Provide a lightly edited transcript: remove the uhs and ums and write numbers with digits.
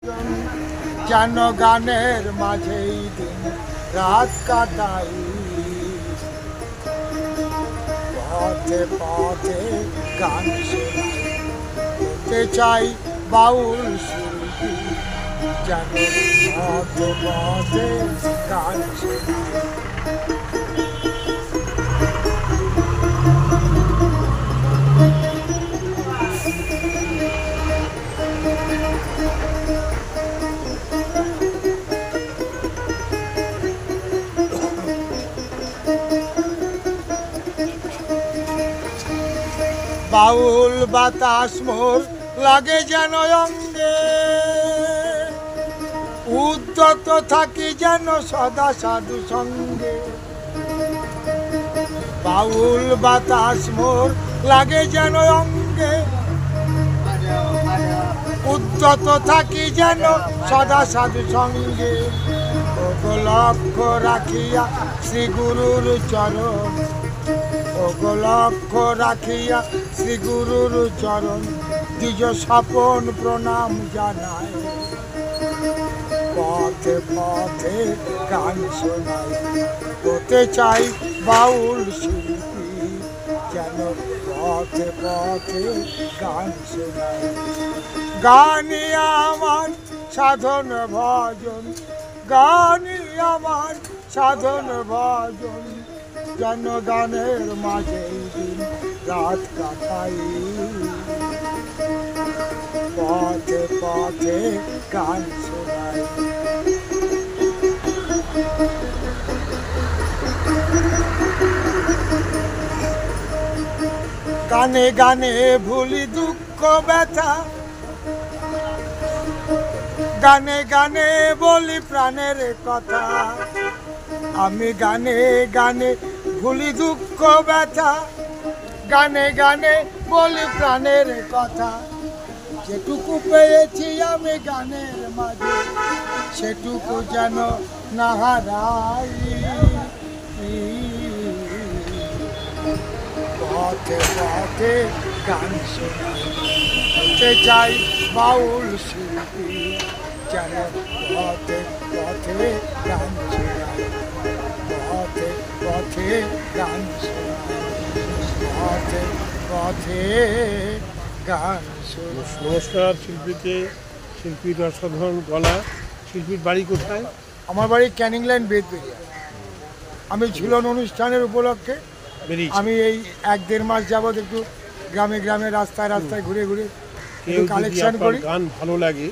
ভজন যেন গানের মাঝেই দিন রাত কাটাই। পথে পথে গান শোনাই, হতে চাই বাউল শিল্পী যেন পথে পথে গান শোনাই। বাউল বাতাস মোর লাগে যেন অঙ্গে, উদ্যত থাকি যেন সদা সাধু সঙ্গে। বাউল বাতাস মোর লাগে যেন অঙ্গে, উদ্যত থাকি যেন সদা সাধু সঙ্গে। ওগো লক্ষ্য রাখিয়া শ্রী গুরুর চরণ, ওগো লক্ষ্য রাখিয়া শ্রী গুরুর চরণ দ্বিজ স্বপন প্রণাম জানায়। পথে পথে গান শোনাই, হতে চাই বাউল শিল্পী যেন পথে পথে গান শোনাই। গানই আমার সাধন ভজন, গানই আমার সাধন ভজন যেন গানের মাঝে দিন রাত কাটাই। পথে পথে গান শোনাই। গানে গানে ভুলি দুঃখ ব্যথা, গানে গানে বলি প্রাণের কথা। আমি গানে গানে ভুলি দুঃখ ব্যথা, গানে গানে বলি প্রাণের কথা। যেটুকু পেয়েছি আমি গানের মাঝে সেটুকু যেন না হারাই। পথে পথে গান শোনাই, হতে চাই বাউল শিল্পী যেন পথে পথে গান শোনাই। পথে পথে গান শোনাই, পথে পথে গান শোনাই। নমস্কার শিল্পীকে, শিল্পীর অসাধারণ গলা। শিল্পীর বাড়ি কোথায়? আমার বাড়ি ক্যানিং লাইন বেদবেরিয়া। আমি ঝুলন অনুষ্ঠানের উপলক্ষে আমি এই 1-1.5 মাস যাবৎ একটু গ্রামে গ্রামে রাস্তায় রাস্তায় ঘুরে ঘুরে কেউ কালেকশন করি। গান ভালো লাগে